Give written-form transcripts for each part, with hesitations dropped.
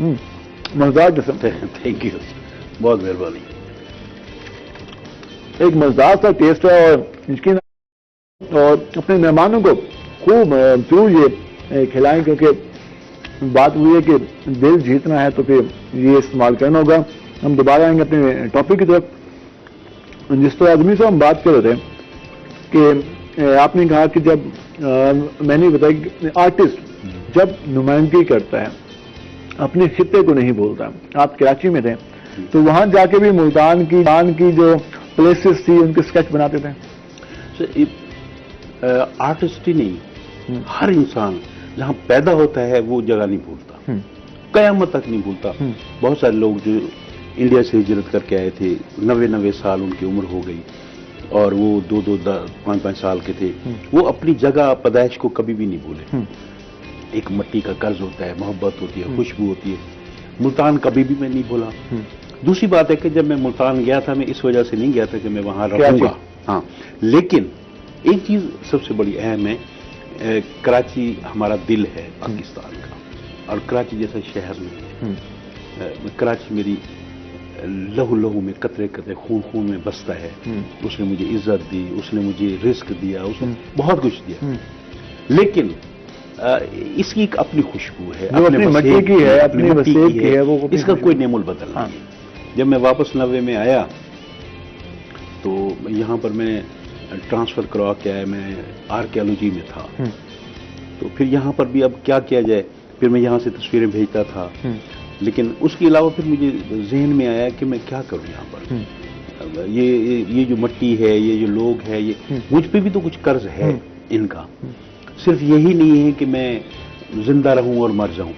مزدار قسم. Thank you, بہت مہربانی. ایک مزدار سا ٹیسٹ ہے اور اور اپنے مہمانوں کو خوب ضرور یہ کھلائیں، کیونکہ بات ہوئی ہے کہ دل جیتنا ہے تو پھر یہ استعمال کرنا ہوگا. ہم دوبارہ آئیں گے اپنے ٹاپک کی طرف. جس طرح آدمی سے ہم بات کر رہے تھے کہ آپ نے کہا کہ جب میں نے بتایا کہ آرٹسٹ جب نمائندگی کرتا ہے اپنے خطے کو نہیں بولتا. آپ کراچی میں تھے تو وہاں جا کے بھی ملتان کی جو پلیسز تھی ان کے اسکیچ بناتے تھے. آرٹسٹ ہی نہیں، ہر انسان جہاں پیدا ہوتا ہے وہ جگہ نہیں بھولتا، قیامت تک نہیں بھولتا. بہت سارے لوگ جو انڈیا سے ہجرت کر کے آئے تھے، 90 سال ان کی عمر ہو گئی اور وہ 5 سال کے تھے، وہ اپنی جگہ پیدائش کو کبھی بھی نہیں بھولے. ایک مٹی کا قرض ہوتا ہے، محبت ہوتی ہے، خوشبو ہوتی ہے. ملتان کبھی بھی میں نہیں بھولا. دوسری بات ہے کہ جب میں ملتان گیا تھا میں اس وجہ سے نہیں گیا تھا کہ میں وہاں رہوں گا، ہاں، لیکن ایک چیز سب سے بڑی اہم ہے، کراچی ہمارا دل ہے پاکستان کا، اور کراچی جیسا شہر نہیں ہے. کراچی میری لہو میں قطرے قطرے خون میں بستا ہے. اس نے مجھے عزت دی، اس نے مجھے رزق دیا، اس نے بہت کچھ دیا، لیکن اس کی ایک اپنی خوشبو ہے، اپنی مٹی کی ہے، اپنی وسیع کی ہے، اس کا کوئی نعم البدل نہیں ہے. جب میں واپس 90 میں آیا تو یہاں پر میں ٹرانسفر کروا کے آیا، میں آرکیالوجی میں تھا. تو پھر یہاں پر بھی اب کیا کیا جائے، پھر میں یہاں سے تصویریں بھیجتا تھا، لیکن اس کے علاوہ پھر مجھے ذہن میں آیا کہ میں کیا کروں یہاں پر. یہ جو مٹی ہے، یہ جو لوگ ہے، یہ مجھ پہ بھی تو کچھ قرض ہے ان کا. صرف یہی نہیں ہے کہ میں زندہ رہوں اور مر جاؤں،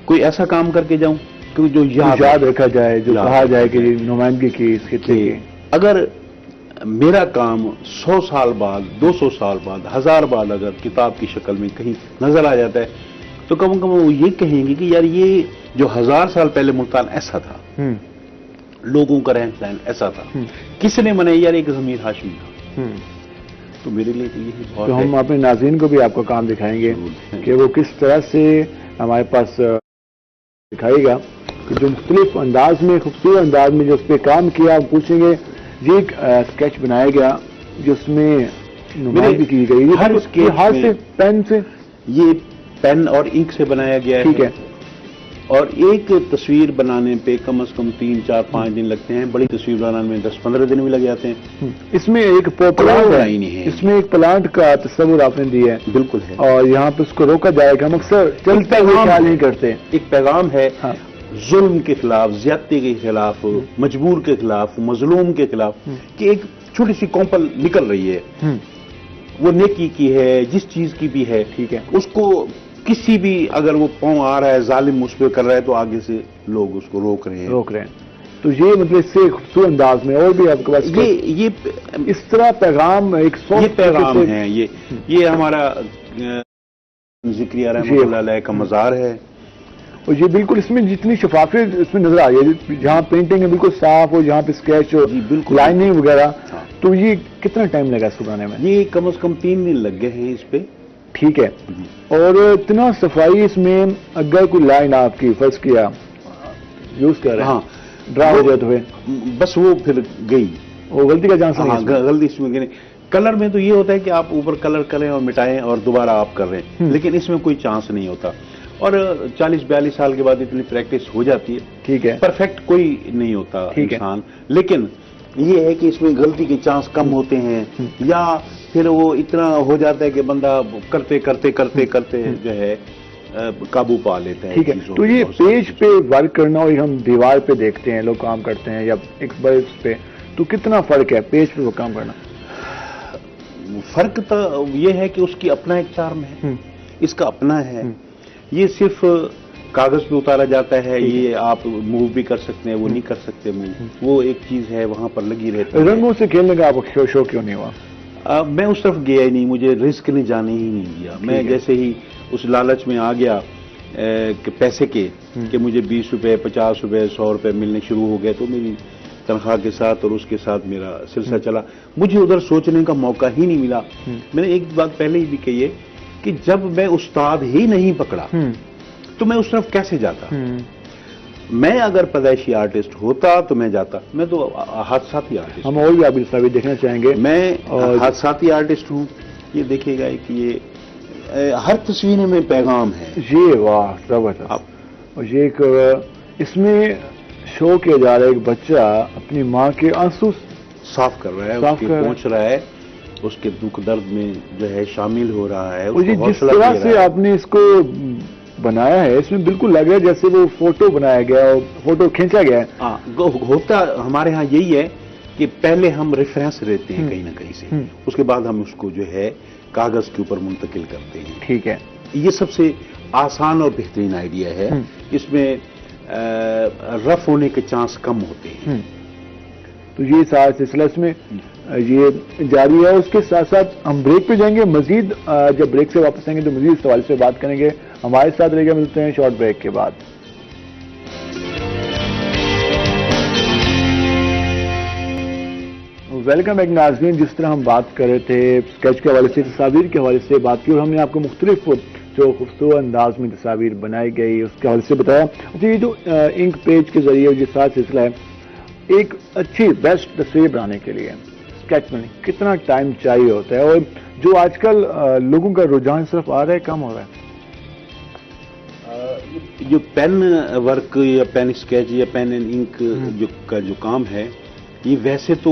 کوئی ایسا کام کر کے جاؤں کہ جو یاد رکھا جائے، جو کہا جائے کہ نمائندگی کی اس خطے کی. اگر میرا کام 100 سال بعد، 200 سال بعد، 1000 بعد اگر کتاب کی شکل میں کہیں نظر آ جاتا ہے تو کم از کم وہ یہ کہیں گے کہ یار یہ جو 1000 سال پہلے ملتان ایسا تھا، لوگوں کا رہن سہن ایسا تھا، کس نے منائی؟ یار ایک ضمیر ہاشمی تھا. تو میرے لیے تو یہی بہت ہے. تو ہم اپنے ناظرین کو بھی آپ کا کام دکھائیں گے کہ وہ کس طرح سے ہمارے پاس دکھائے گا کہ جو مختلف انداز میں، خوبصورت انداز میں جو اس پہ کام کیا. ہم پوچھیں گے یہ ایک اسکیچ بنایا گیا جس میں نمائندگی کی گئی، ہاتھ سے، پین سے، یہ پین اور انک سے بنایا گیا ہے. ٹھیک ہے. اور ایک تصویر بنانے پہ کم از کم 3، 4، 5 دن لگتے ہیں. بڑی تصویر بنانے میں 10، 15 دن بھی لگ جاتے ہیں. اس میں ایک پلانٹ ہے، اس میں ایک پلانٹ کا تصور آپ نے دیا ہے. بالکل ہے. اور یہاں پہ اس کو روکا جائے گا. ہم اکثر چلتے ہوئے خیال نہیں کرتے. ایک پیغام ہے ظلم کے خلاف، زیادتی کے خلاف، مجبور کے خلاف، مظلوم کے خلاف، کہ ایک چھوٹی سی کونپل نکل رہی ہے، وہ نیکی کی ہے، جس چیز کی بھی ہے. ٹھیک ہے. اس کو کسی بھی اگر وہ پاؤں آ رہا ہے، ظالم اس پہ کر رہا ہے تو آگے سے لوگ اس کو روک رہے ہیں. تو یہ مطلب اس سے خوبصورت انداز میں اور بھی آپ کے پاس یہ اس طرح پیغام، ایک یہ پیغام ہے. یہ ہمارا ذکریہ رحمۃ اللہ علیہ کا مزار ہے. اور یہ بالکل اس میں جتنی شفافیت اس میں نظر آ رہی ہے، جہاں پینٹنگ ہے بالکل صاف اور جہاں پہ اسکیچ اور لائننگ وغیرہ. تو یہ کتنا ٹائم لگا اس کو بنانے میں؟ یہ کم از کم 3 دن لگ گئے ہیں اس پہ. ٹھیک ہے. اور اتنا صفائی اس میں، اگر کوئی لائن آپ کی فرض کیا یوز کر رہے ہیں، ڈرا ہو جائے تو بس وہ پھر گئی، وہ غلطی کا چانس نہیں. غلطی اس میں نہیں. کلر میں تو یہ ہوتا ہے کہ آپ اوپر کلر کریں اور مٹائیں اور دوبارہ آپ کر رہے ہیں، لیکن اس میں کوئی چانس نہیں ہوتا. اور 40-42 سال کے بعد اتنی پریکٹس ہو جاتی ہے. ٹھیک ہے. پرفیکٹ کوئی نہیں ہوتا انسان، لیکن یہ ہے کہ اس میں غلطی کے چانس کم ہوتے ہیں، یا پھر وہ اتنا ہو جاتا ہے کہ بندہ کرتے کرتے کرتے کرتے جو ہے قابو پا لیتا ہے. ٹھیک ہے. تو یہ پیج پہ ورک کرنا اور ہم دیوار پہ دیکھتے ہیں لوگ کام کرتے ہیں یا ایک برس پہ، تو کتنا فرق ہے پیج پہ وہ کام کرنا؟ فرق تو یہ ہے کہ اس کی اپنا ایک چارم ہے، اس کا اپنا ہے. یہ صرف کاغذ پہ اتارا جاتا ہے، یہ آپ موو بھی کر سکتے ہیں، وہ نہیں کر سکتے موو. وہ ایک چیز ہے وہاں پر لگی رہتی ہے. رنگوں سے کھیلنے کا آپ کو شوق کیوں نہیں ہوا؟ میں اس طرف گیا ہی نہیں، مجھے رسک نے جانے ہی نہیں دیا. میں جیسے ہی اس لالچ میں آ گیا کہ پیسے کے، کہ مجھے 20 روپے، 50 روپے، 100 روپے ملنے شروع ہو گئے، تو میری تنخواہ کے ساتھ اور اس کے ساتھ میرا سلسلہ چلا. مجھے ادھر سوچنے کا موقع ہی نہیں ملا. میں نے ایک بات پہلے ہی بھی کہی ہے کہ جب میں استاد ہی نہیں پکڑا تو میں اس طرف کیسے جاتا؟ میں اگر پیدائشی آرٹسٹ ہوتا تو میں جاتا. میں تو حادثاتی آرٹسٹ. ہم اور بھی آپ کی تصاویر دیکھنا چاہیں گے. میں حادثاتی آرٹسٹ ہوں. یہ دیکھیے گا کہ یہ ہر تصویر میں پیغام ہے. یہ واہ زبردست. اور یہ ایک اس میں شو کیا جا رہا ہے، ایک بچہ اپنی ماں کے آنسو صاف کر رہا ہے، اس کے پہنچ رہا ہے، اس کے دکھ درد میں جو ہے شامل ہو رہا ہے. جس طرح سے آپ نے اس کو بنایا ہے، اس میں بالکل لگ رہا ہے جیسے وہ فوٹو بنایا گیا اور فوٹو کھینچا گیا ہے. ہاں، ہوتا ہمارے ہاں یہی ہے کہ پہلے ہم ریفرنس لیتے ہیں کہیں نہ کہیں سے، اس کے بعد ہم اس کو جو ہے کاغذ کے اوپر منتقل کرتے ہیں. ٹھیک ہے. یہ سب سے آسان اور بہترین آئیڈیا ہے. اس میں رف ہونے کے چانس کم ہوتے ہیں. تو یہ سارا سلسلہ اس میں یہ جاری ہے. اس کے ساتھ ساتھ ہم بریک پہ جائیں گے. مزید جب بریک سے واپس آئیں گے تو مزید اس حوالے سے بات کریں گے. ہمارے ساتھ رہ گئے، ملتے ہیں شارٹ بریک کے بعد. ویلکم بیک ناظرین. جس طرح ہم بات کر رہے تھے اسکیچ کے حوالے سے، تصاویر کے حوالے سے بات کی، اور ہم نے آپ کو مختلف جو خوبصورت انداز میں تصاویر بنائی گئی اس کے حوالے سے بتایا. اچھا، یہ جو انک پیج کے ذریعے جو ساتھ سلسلہ ہے، ایک اچھی بیسٹ تصویر بنانے کے لیے اسکیچ میں کتنا ٹائم چاہیے ہوتا ہے، اور جو آج کل لوگوں کا رجحان صرف آ رہا ہے کم ہو رہا ہے؟ جو پین ورک یا پین اسکیچ یا پین اینڈ انک کا جو کام ہے، یہ ویسے تو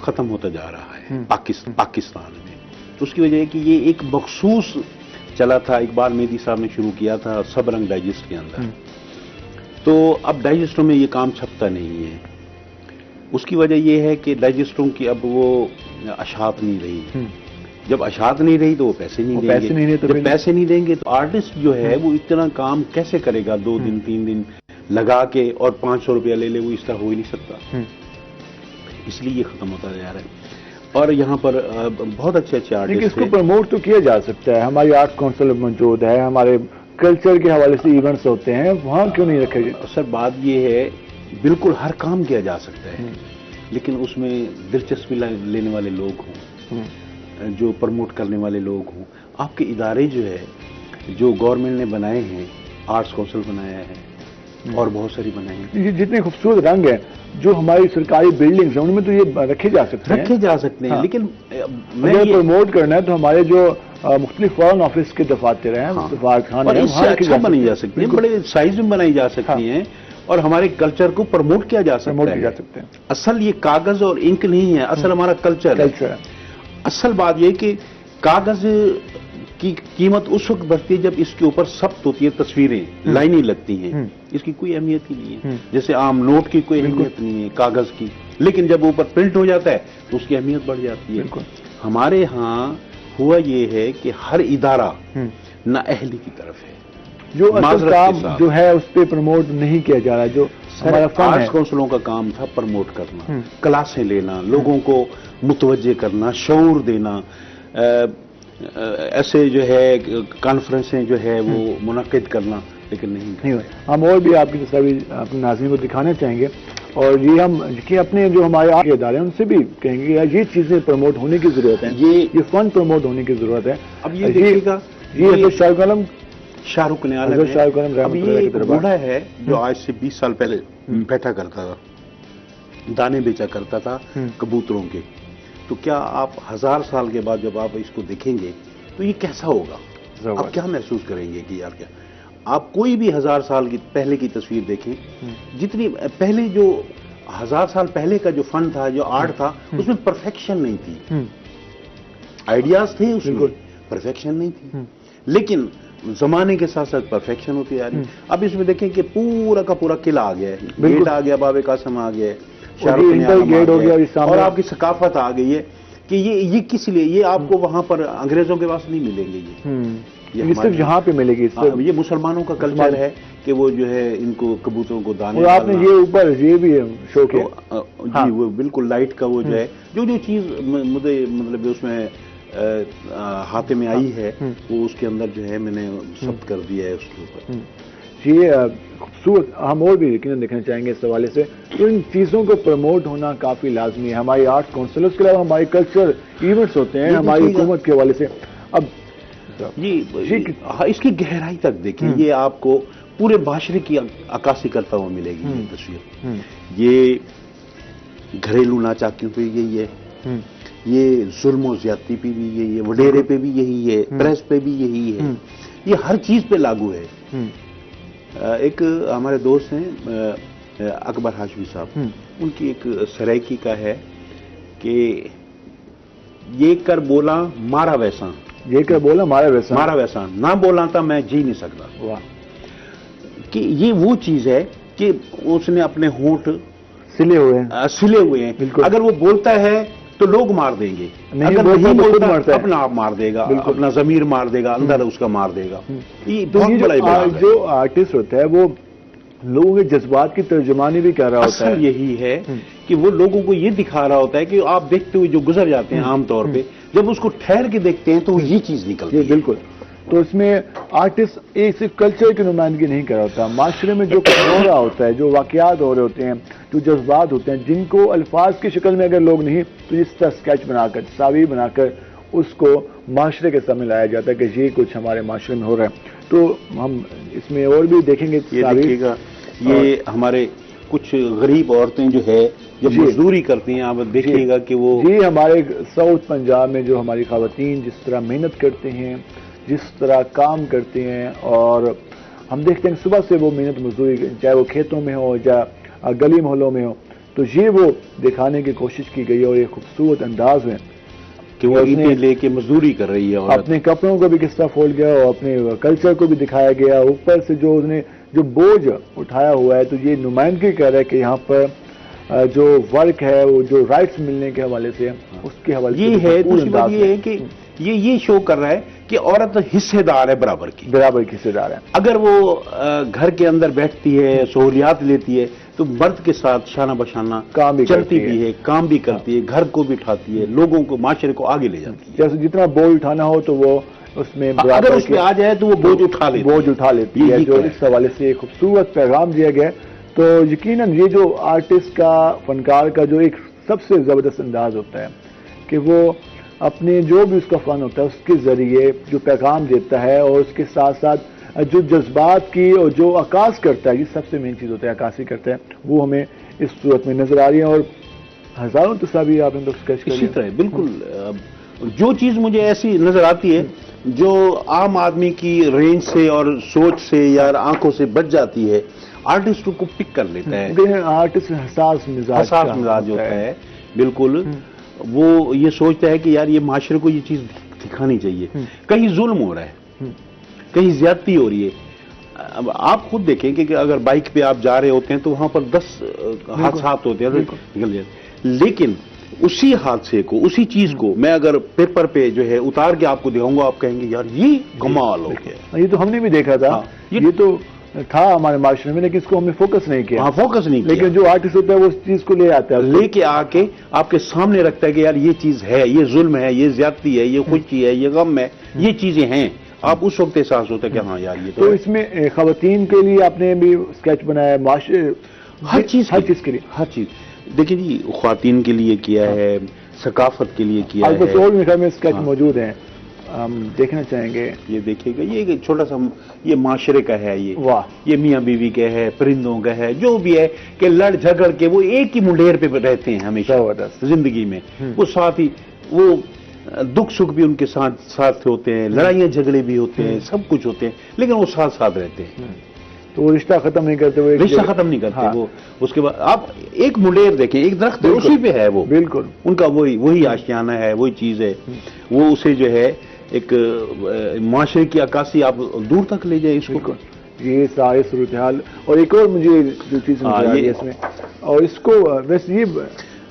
ختم ہوتا جا رہا ہے پاکستان میں. تو اس کی وجہ ہے کہ یہ ایک مخصوص چلا تھا. اقبال مہدی صاحب نے شروع کیا تھا سب رنگ ڈائجسٹ کے اندر. تو اب ڈائجسٹوں میں یہ کام چھپتا نہیں ہے. اس کی وجہ یہ ہے کہ ڈائجسٹوں کی اب وہ اشاعت نہیں رہی. جب اشاعت نہیں رہی تو وہ پیسے نہیں دیں گے. جب پیسے نہیں دیں گے تو آرٹسٹ جو ہے وہ اتنا کام کیسے کرے گا 2 دن 3 دن لگا کے اور 500 روپیہ لے لے؟ وہ اس طرح ہو ہی نہیں سکتا. اس لیے یہ ختم ہوتا جا رہا ہے. اور یہاں پر بہت اچھے آرٹسٹ اس کو پروموٹ تو کیا جا سکتا ہے. ہماری آرٹس کونسل موجود ہے، ہمارے کلچر کے حوالے سے ایونٹس ہوتے ہیں، وہاں کیوں نہیں رکھے گئے؟ سر بات یہ ہے، بالکل ہر کام کیا جا سکتا ہے، لیکن اس میں دلچسپی لینے والے لوگ ہوں، جو پروموٹ کرنے والے لوگ ہوں. آپ کے ادارے جو ہے جو گورنمنٹ نے بنائے ہیں، آرٹس کونسل بنایا ہے اور بہت ساری بنائی ہیں. جتنے خوبصورت رنگ ہیں جو ہماری سرکاری بلڈنگز ہیں ان میں تو یہ رکھے جا سکتے ہیں. لیکن اگر پروموٹ کرنا ہے تو ہمارے جو مختلف فارن آفس کے دفاتر ہیں، اور اس سے اچھا بنائی جا سکتی ہیں، بڑے سائز میں بنائی جا سکتی ہیں، اور ہمارے کلچر کو پروموٹ کیا جا سکتا ہے. اصل یہ کاغذ اور انک نہیں ہے، اصل ہمارا کلچر ہے. اصل بات یہ کہ کاغذ کی قیمت اس وقت بڑھتی ہے جب اس کے اوپر ثبت ہوتی ہے، تصویریں لائنیں لگتی ہیں. اس کی کوئی اہمیت ہی نہیں ہے. جیسے عام نوٹ کی کوئی اہمیت نہیں ہے کاغذ کی، لیکن جب اوپر پرنٹ ہو جاتا ہے تو اس کی اہمیت بڑھ جاتی ہے. ہمارے ہاں ہوا یہ ہے کہ ہر ادارہ نااہلی کی طرف ہے. جو اصل کام جو ہے اس پہ پروموٹ نہیں کیا جا رہا. جو آرٹس کونسلوں کا کام تھا پروموٹ کرنا، کلاسیں لینا، لوگوں کو متوجہ کرنا، شعور دینا، ایسے جو ہے کانفرنسیں جو ہے وہ منعقد کرنا، لیکن نہیں. ہم اور بھی آپ کی تصاویر اپنے ناظرین کو دکھانا چاہیں گے، اور یہ ہم اپنے جو ہمارے آرٹ کے ادارے ہیں ان سے بھی کہیں گے کہ یہ چیزیں پروموٹ ہونے کی ضرورت ہے، یہ فن پروموٹ ہونے کی ضرورت ہے. اب یہ دیکھیے گا، یہ شاہ رخ نے اب یہ بوڑھا ہے جو آج سے 20 سال پہلے بیٹھا کرتا تھا، دانے بیچا کرتا تھا کبوتروں کے. تو کیا آپ 1000 سال کے بعد جب آپ اس کو دیکھیں گے تو یہ کیسا ہوگا؟ آپ کیا محسوس کریں گے کہ یار کیا؟ آپ کوئی بھی 1000 سال کی پہلے کی تصویر دیکھیں، جتنی پہلے جو 1000 سال پہلے کا جو فن تھا، جو آرٹ تھا، اس میں پرفیکشن نہیں تھی. آئیڈیاز تھے اس میں، پرفیکشن نہیں تھی، لیکن زمانے کے ساتھ ساتھ پرفیکشن ہوتی آ رہی. اب اس میں دیکھیں کہ پورا کا پورا قلعہ آ گیا ہے، گیٹ آ گیا، باب قاسم آ گیا، گیٹ ہو گیا، اور آپ کی ثقافت آ گئی ہے کہ یہ کس لیے، یہ آپ کو وہاں پر انگریزوں کے پاس نہیں ملیں گے. یہ صرف یہاں پہ ملے گی. یہ مسلمانوں کا کلچر ہے کہ وہ جو ہے ان کو کبوتروں کو دانے. اور آپ نے یہ اوپر یہ بھی شوق ہے جی، وہ بالکل لائٹ کا وہ جو ہے جو چیز مجھے مطلب اس میں ہاتھ میں آئی ہے وہ اس کے اندر جو ہے میں نے ثبت کر دیا ہے اس کے اوپر. یہ خوبصورت ہم اور بھی یقیناً دیکھنا چاہیں گے اس حوالے سے. تو ان چیزوں کو پروموٹ ہونا کافی لازمی ہے. ہماری آرٹ کونسل، اس کے علاوہ ہمارے کلچر ایونٹس ہوتے ہیں ہماری حکومت کے حوالے سے. اب صاحب؟ یہ اس کی گہرائی تک دیکھیں، یہ آپ کو پورے معاشرے کی عکاسی کرتا ہوا ملے گی یہ تصویر. یہ گھریلو ناچاکیوں پہ یہی ہے، یہ ظلم و زیادتی پہ بھی یہی ہے، وڈیرے پہ بھی یہی ہے، پریس پہ بھی یہی ہے، یہ ہر چیز پہ لاگو ہے. ایک ہمارے دوست ہیں اکبر ہاشمی صاحب، ان کی ایک سرائکی کا ہے کہ یہ کر بولا مارا ویسا، یہ کر بولا مارا ویسا، نہ بولا تھا میں جی نہیں سکتا. واہ. کہ یہ وہ چیز ہے کہ اس نے اپنے ہونٹ سلے ہوئے ہیں. بالکل. اگر وہ بولتا ہے تو لوگ مار دیں گے، اگر نہیں بولتا اپنا آپ مار دے گا، اپنا ضمیر مار دے گا، اندر اس کا مار دے گا. یہ بہت بڑا ابلاغ ہے. جو آرٹسٹ ہوتا ہے وہ لوگوں کے جذبات کی ترجمانی بھی کر رہا ہوتا ہے. یہی ہے کہ وہ لوگوں کو یہ دکھا رہا ہوتا ہے کہ آپ دیکھتے ہوئے جو گزر جاتے ہیں عام طور پہ، جب اس کو ٹھہر کے دیکھتے ہیں تو یہ چیز نکلتی ہے. بالکل. تو اس میں آرٹسٹ ایک صرف کلچر کی نمائندگی نہیں کر رہا ہوتا، معاشرے میں جو کچھ ہو رہا ہوتا ہے، جو واقعات ہو رہے ہوتے ہیں، جو جذبات ہوتے ہیں، جن کو الفاظ کی شکل میں اگر لوگ نہیں تو اس طرح اسکیچ بنا کر، تصاویر بنا کر اس کو معاشرے کے سامنے لایا جاتا ہے کہ یہ کچھ ہمارے معاشرے میں ہو رہا ہے. تو ہم اس میں اور بھی دیکھیں گے. یہ ہمارے کچھ غریب عورتیں جو ہے جب مزدوری کرتی ہیں، آپ دیکھیے گا کہ وہ ہمارے ساؤتھ پنجاب میں جو ہماری خواتین جس طرح محنت کرتے ہیں، جس طرح کام کرتے ہیں، اور ہم دیکھتے ہیں صبح سے وہ محنت مزدوری، چاہے وہ کھیتوں میں ہو یا گلی محلوں میں ہو، تو یہ وہ دکھانے کی کوشش کی گئی ہے اور یہ خوبصورت انداز میں کہ وہ اینٹیں لے کے مزدوری کر رہی ہے. اپنے کپڑوں کو بھی کس طرح فولڈ گیا اور اپنے کلچر کو بھی دکھایا گیا، اوپر سے جو اس نے جو بوجھ اٹھایا ہوا ہے، تو یہ نمائندگی کر رہا ہے کہ یہاں پر جو ورک ہے، وہ جو رائٹس ملنے کے حوالے سے اس کے حوالے سے یہ ہے. دوسری بات یہ ہے کہ یہ شو کر رہا ہے کہ عورت حصے دار ہے، برابر کی حصے دار ہے. اگر وہ گھر کے اندر بیٹھتی ہے، سہولیات لیتی ہے، تو مرد کے ساتھ شانہ بشانہ چلتی بھی ہے، کام بھی کرتی ہے، گھر کو بھی اٹھاتی ہے، لوگوں کو، معاشرے کو آگے لے جاتی ہے. جیسے جتنا بوجھ اٹھانا ہو تو وہ اس میں اگر اس پہ آ جائے تو وہ بوجھ اٹھا لیتی ہے. جو اس حوالے سے ایک خوبصورت پیغام دیا گیا. تو یقیناً یہ جو آرٹسٹ کا، فنکار کا جو ایک سب سے زبردست انداز ہوتا ہے کہ وہ اپنے جو بھی اس کا فن ہوتا ہے اس کے ذریعے جو پیغام دیتا ہے، اور اس کے ساتھ ساتھ جو جذبات کی اور جو عکاس کرتا ہے، یہ سب سے مین چیز ہوتا ہے، عکاسی کرتا ہے، وہ ہمیں اس صورت میں نظر آ رہی ہے. اور ہزاروں تصاویر آپ نے تو اسکیچ کر اسی طرح بالکل. جو چیز مجھے ایسی نظر آتی ہے جو عام آدمی کی رینج سے اور سوچ سے یا آنکھوں سے بچ جاتی ہے، آرٹسٹ کو پک کر لیتا ہے. آرٹسٹ حساس مزاج ہوتا ہے. بالکل. وہ یہ سوچتا ہے کہ یار یہ معاشرے کو یہ چیز دکھانی چاہیے. کہیں ظلم ہو رہا ہے، کہیں زیادتی ہو رہی ہے. اب آپ خود دیکھیں کہ اگر بائک پہ آپ جا رہے ہوتے ہیں تو وہاں پر 10 حادثات ہوتے ہیں، نکل جاتے. لیکن اسی حادثے کو، اسی چیز کو میں اگر پیپر پہ جو ہے اتار کے آپ کو دکھاؤں گا، آپ کہیں گے یار یہ کمال ہو گیا. یہ تو ہم نے بھی دیکھا تھا، یہ تو تھا ہمارے معاشرے میں، لیکن اس کو ہم نے فوکس نہیں کیا. فوکس نہیں کیا. لیکن جو آرٹسٹ ہوتا ہے وہ اس چیز کو لے آتا ہے، لے کے آ کے آپ کے سامنے رکھتا ہے کہ یار یہ چیز ہے، یہ ظلم ہے، یہ زیادتی ہے، یہ خوشی ہے، یہ غم ہے، یہ چیزیں ہیں. آپ اس وقت احساس ہوتا ہے کہ ہاں یار یہ تو اس میں خواتین کے لیے آپ نے بھی اسکیچ بنایا، معاشرے ہر چیز کے لیے. ہر چیز دیکھیں جی، خواتین کے لیے کیا ہے، ثقافت کے لیے کیا ہے. اور بھی گھر میں اسکیچ موجود ہیں، ہم دیکھنا چاہیں گے. یہ دیکھیے گا، یہ چھوٹا سا یہ معاشرے کا ہے، یہ میاں بیوی کا ہے، پرندوں کا ہے، جو بھی ہے کہ لڑ جھگڑ کے وہ ایک ہی منڈیر پہ رہتے ہیں ہمیشہ زندگی میں. وہ ساتھ ہی وہ دکھ سکھ بھی ان کے ساتھ ہوتے ہیں، لڑائیاں جھگڑے بھی ہوتے ہیں، سب کچھ ہوتے ہیں، لیکن وہ ساتھ رہتے ہیں. تو وہ رشتہ ختم نہیں کرتے، رشتہ ختم نہیں کرتے. وہ اس کے بعد آپ ایک منڈیر دیکھیں، ایک درخت اسی پہ ہے، وہ بالکل ان کا وہی آشیانہ ہے، وہی چیز ہے. وہ اسے جو ہے ایک معاشرے کی عکاسی آپ دور تک لے جائے اس کو. یہ سارے صورتحال. اور ایک اور مجھے جو چیز اس میں، اور اس کو ویسے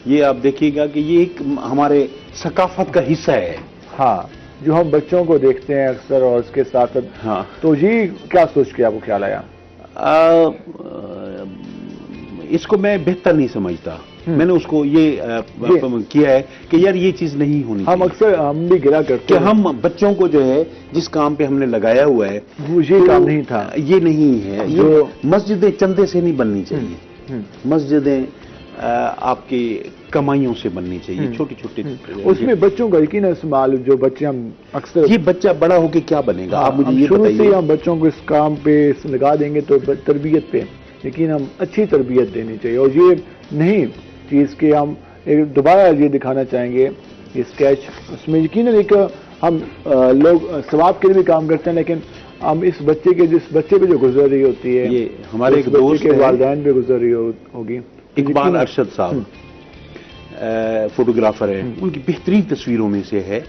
یہ آپ دیکھیے گا کہ یہ ایک ہمارے ثقافت کا حصہ ہے. ہاں، جو ہم بچوں کو دیکھتے ہیں اکثر، اور اس کے ساتھ ہاں. تو یہ کیا سوچ کے آپ کو خیال آیا؟ اس کو میں بہتر نہیں سمجھتا. میں نے اس کو یہ کیا ہے کہ یار یہ چیز نہیں ہونی. ہم اکثر ہم بھی گرا کرتے کہ ہم بچوں کو جو ہے جس کام پہ ہم نے لگایا ہوا ہے وہ یہ کام نہیں تھا، یہ نہیں ہے. جو مسجدیں چندے سے نہیں بننی چاہیے. مسجدیں آپ کی کمائیوں سے بننی چاہیے، چھوٹی چھوٹی. اس میں بچوں کا یقین استعمال، جو بچے ہم اکثر یہ بچہ بڑا ہو کے کیا بنے گا، آپ مجھے یہ شروع سے بتائیے. ہم بچوں کو اس کام پہ لگا دیں گے تو تربیت پہ لیکن ہم اچھی تربیت دینی چاہیے. اور یہ نہیں چیز کہ ہم دوبارہ یہ دکھانا چاہیں گے یہ اسکیچ، اس میں یقیناً ایک ہم لوگ ثواب کے لیے بھی کام کرتے ہیں، لیکن ہم اس بچے کے جس بچے پہ جو گزر رہی ہوتی ہے، یہ ہمارے ایک اس بچے دوست کے ہیں والدین پہ گزر رہی ہوگی. اقبال ارشد صاحب، فوٹوگرافر ہیں، ان کی بہترین تصویروں میں سے ہے.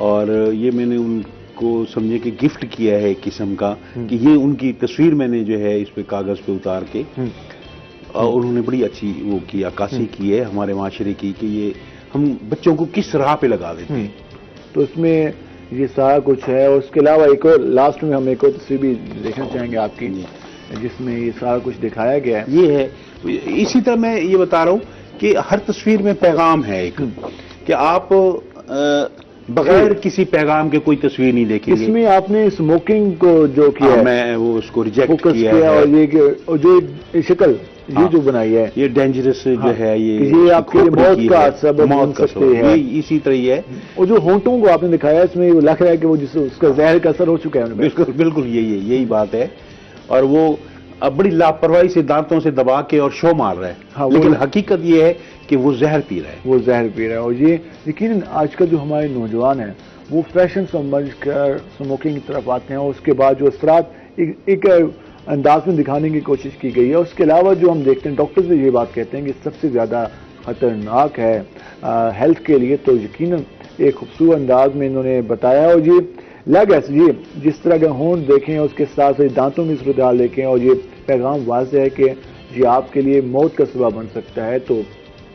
اور یہ میں نے ان کو سمجھے کہ گفٹ کیا ہے ایک قسم کا، کہ یہ ان کی تصویر میں نے جو ہے اس پہ کاغذ پہ اتار کے، اور انہوں نے بڑی اچھی وہ کی عکاسی کی ہے ہمارے معاشرے کی، کہ یہ ہم بچوں کو کس راہ پہ لگا دیتے ہیں. تو اس میں یہ سارا کچھ ہے. اور اس کے علاوہ ایک اور لاسٹ میں ہم ایک اور تصویر بھی دیکھنا چاہیں گے آپ کی، جس میں یہ سارا کچھ دکھایا گیا ہے. یہ ہے اسی طرح میں یہ بتا رہا ہوں کہ ہر تصویر میں پیغام ہے ایک، کہ آپ بغیر کسی پیغام کے کوئی تصویر نہیں دیکھیں گے. اس میں آپ نے اسموکنگ کو جو کیا ہے، میں وہ اس کو ریجیکٹ فوکس کیا کیا، ہے. اور یہ کہ جو شکل یہ جو بنائی ہے، یہ ڈینجرس جو ہے، یہ آپ کے موت کا سبب بن سکتی ہے. اسی طرح یہ ہے. اور جو ہونٹوں کو آپ نے دکھایا اس میں لگ رہا ہے کہ وہ اس کا زہر کا اثر ہو چکا ہے. بالکل بالکل یہی بات ہے. اور وہ اب بڑی لاپرواہی سے دانتوں سے دبا کے اور شو مار رہا ہے، لیکن حقیقت یہ ہے کہ وہ زہر پی رہا ہے. وہ زہر پی رہا ہے. اور یہ یقیناً آج کل جو ہمارے نوجوان ہیں وہ فیشن سمجھ کر اسموکنگ کی طرف آتے ہیں، اور اس کے بعد جو اثرات ایک انداز میں دکھانے کی کوشش کی گئی ہے. اس کے علاوہ جو ہم دیکھتے ہیں ڈاکٹرز بھی یہ بات کہتے ہیں کہ سب سے زیادہ خطرناک ہے ہیلتھ کے لیے، تو یقیناً ایک خوبصورت انداز میں انہوں نے بتایا. اور یہ لگ ایسے یہ جس طرح کا ہونٹ دیکھیں، اس کے ساتھ دانتوں میں صورتحال دیکھیں، اور یہ پیغام واضح ہے کہ یہ آپ کے لیے موت کا سبب بن سکتا ہے، تو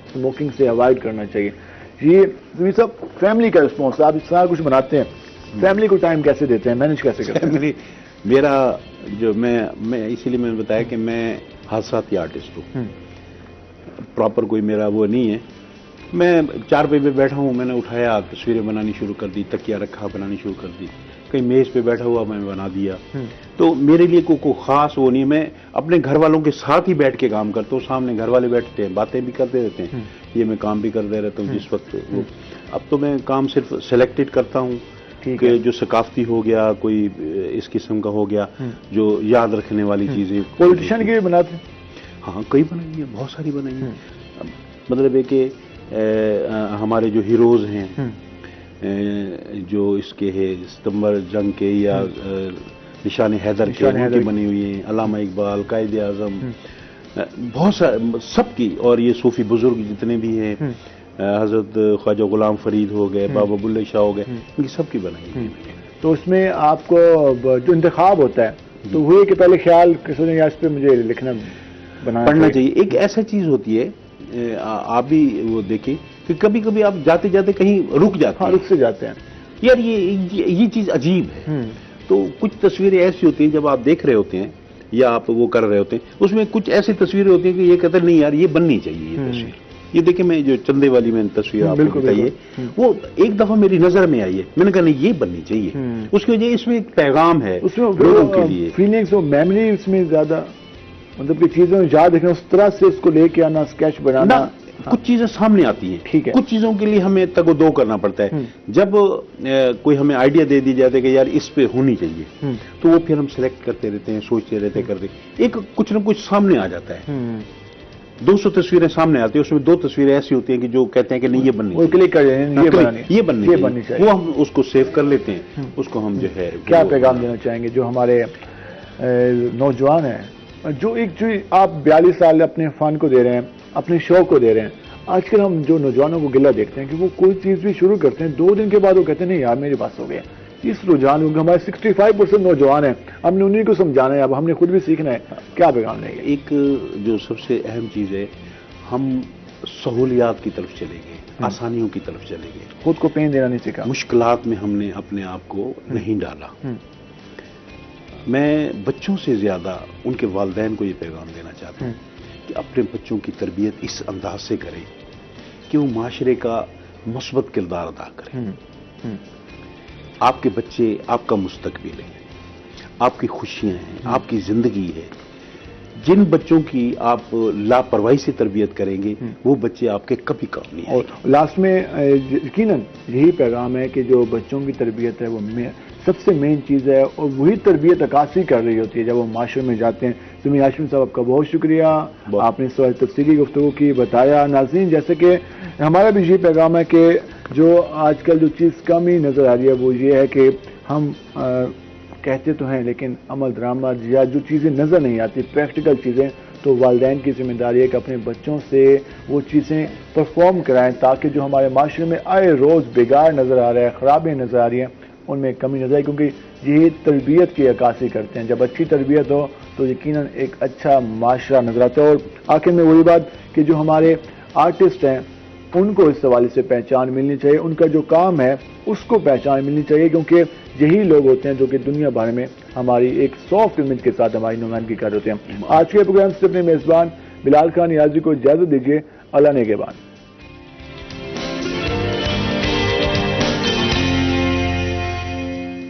اسموکنگ سے اوائڈ کرنا چاہیے. یہ سب فیملی کا رسپانس، آپ اس طرح کچھ بناتے ہیں، فیملی کو ٹائم کیسے دیتے ہیں، مینج کیسے کرتے ہیں؟ میرا جو میں اسی لیے میں نے بتایا کہ میں حادثاتی آرٹسٹ ہوں. پراپر کوئی میرا وہ نہیں ہے. میں 4 پہ بیٹھا ہوں، میں نے اٹھایا تصویریں بنانی شروع کر دی، تکیہ رکھا بنانی شروع کر دی، کہیں میز پہ بیٹھا ہوا میں بنا دیا. تو میرے لیے کوئی خاص وہ نہیں. میں اپنے گھر والوں کے ساتھ ہی بیٹھ کے کام کرتا ہوں. سامنے گھر والے بیٹھتے ہیں، باتیں بھی کرتے رہتے ہیں، یہ میں کام بھی کرتے رہتا ہوں جس وقت. اب تو میں کام صرف سلیکٹڈ کرتا ہوں کہ جو ثقافتی ہو گیا، کوئی اس قسم کا ہو گیا، جو یاد رکھنے والی چیزیں. پولیٹیشین کے بھی بناتے ہیں؟ ہاں کئی بنائی ہیں، بہت ساری بنائی ہیں. مطلب ہے کہ ہمارے جو ہیروز ہیں، جو اس کے ہے ستمبر جنگ کے یا نشان حیدر کے، ان کی بنی ہوئی ہیں. علامہ اقبال، قائد اعظم، بہت سارے سب کی. اور یہ صوفی بزرگ جتنے بھی ہیں، حضرت خواجہ غلام فرید ہو گئے، بابا بلے شاہ ہو گئے، ان کی سب کی بنائی ہے. تو اس میں آپ کو جو انتخاب ہوتا ہے تو وہ کہ پہلے خیال سوچیں گے اس پہ مجھے لکھنا پڑھنا چاہیے. ایک ایسا چیز ہوتی ہے، آپ بھی وہ دیکھیں کہ کبھی کبھی آپ جاتے جاتے کہیں رک جاتے ہیں. رک سے جاتے ہیں یار یہ چیز عجیب ہے. تو کچھ تصویریں ایسی ہوتی ہیں جب آپ دیکھ رہے ہوتے ہیں یا آپ وہ کر رہے ہوتے ہیں، اس میں کچھ ایسی تصویریں ہوتی ہیں کہ یہ کہتے ہیں نہیں یار یہ بننی چاہیے یہ تصویر. یہ دیکھیں میں جو چندے والی میں نے تصویر آپ کو بتائی ہے، وہ ایک دفعہ میری نظر میں آئی ہے، میں نے کہا نہیں یہ بننی چاہیے. اس کی وجہ اس میں ایک پیغام ہے لوگوں کے لیے. فیلنگس اور میموری اس میں زیادہ، مطلب کہ چیزیں یاد رکھنا، اس طرح سے اس کو لے کے آنا، اسکیچ بنانا. کچھ چیزیں سامنے آتی ہیں، ٹھیک ہے، کچھ چیزوں کے لیے ہمیں تگ و دو کرنا پڑتا ہے. جب کوئی ہمیں آئیڈیا دے دی جاتا ہے کہ یار اس پہ ہونی چاہیے، تو وہ پھر ہم سلیکٹ کرتے رہتے ہیں، سوچتے رہتے کرتے ایک کچھ نہ کچھ سامنے آ جاتا ہے. 200 تصویریں سامنے آتی ہیں، اس میں 2 تصویریں ایسی ہوتی ہیں کہ جو کہتے ہیں کہ نہیں یہ بننی چاہیے، یہ بننی چاہیے. وہ ہم اس کو سیو کر لیتے ہیں، اس کو ہم جو ہے. کیا پیغام دینا چاہیں گے جو ہمارے نوجوان ہیں، جو آپ 42 سال اپنے فن کو دے رہے ہیں، اپنے شوق کو دے رہے ہیں؟ آج کل ہم جو نوجوانوں کو گلہ دیکھتے ہیں کہ وہ کوئی چیز بھی شروع کرتے ہیں، 2 دن کے بعد وہ کہتے ہیں نہیں یار میرے پاس ہو گیا. اس رجحان کیونکہ ہمارے 65% نوجوان ہیں، ہم نے انہیں کو سمجھانا ہے، اب ہم نے خود بھی سیکھنا ہے. کیا پیغام دیں گے؟ ایک جو سب سے اہم چیز ہے، ہم سہولیات کی طرف چلے گئے، آسانیوں کی طرف چلے گئے، خود کو پین دینا نہیں سیکھا، مشکلات میں ہم نے اپنے آپ کو نہیں ڈالا. میں بچوں سے زیادہ ان کے والدین کو یہ پیغام دینا چاہتا ہوں کہ اپنے بچوں کی تربیت اس انداز سے کریں کہ وہ معاشرے کا مثبت کردار ادا کریں. آپ کے بچے آپ کا مستقبل ہیں، آپ کی خوشیاں ہیں، آپ کی زندگی ہے. جن بچوں کی آپ لاپرواہی سے تربیت کریں گے وہ بچے آپ کے کبھی کام نہیں آئیں گے۔ اور لاسٹ میں یقیناً یہی پیغام ہے کہ جو بچوں کی تربیت ہے وہ سب سے مین چیز ہے، اور وہی تربیت عکاسی کر رہی ہوتی ہے جب وہ معاشرے میں جاتے ہیں۔ سمیع ہاشمی صاحب آپ کا بہت شکریہ، آپ نے اس وقت تفصیلی گفتگو کی، بتایا۔ ناظرین، جیسے کہ ہمارا بھی یہ پیغام ہے کہ جو آج کل جو چیز کم ہی نظر آ رہی ہے وہ یہ ہے کہ ہم کہتے تو ہیں لیکن عمل درآمد یا جو چیزیں نظر نہیں آتی پریکٹیکل چیزیں، تو والدین کی ذمہ داری ہے کہ اپنے بچوں سے وہ چیزیں پرفارم کرائیں تاکہ جو ہمارے معاشرے میں آئے روز بگاڑ نظر آ رہا ہے، خرابیاں نظر آ رہی ہیں، ان میں کمی نظر آئی، کیونکہ یہ تربیت کی عکاسی کرتے ہیں۔ جب اچھی تربیت ہو تو یقیناً ایک اچھا معاشرہ نظر آتا ہے۔ اور آخر میں وہی بات کہ جو ہمارے آرٹسٹ ہیں ان کو اس حوالے سے پہچان ملنی چاہیے، ان کا جو کام ہے اس کو پہچان ملنی چاہیے، کیونکہ یہی لوگ ہوتے ہیں جو کہ دنیا بھر میں ہماری ایک سافٹ امیج کے ساتھ ہماری نمائندگی کر رہے ہوتے ہیں۔ آج کے پروگرام سے اپنے میزبان بلال خان نیازی کو اجازت دیجیے، اللہ نگہبان۔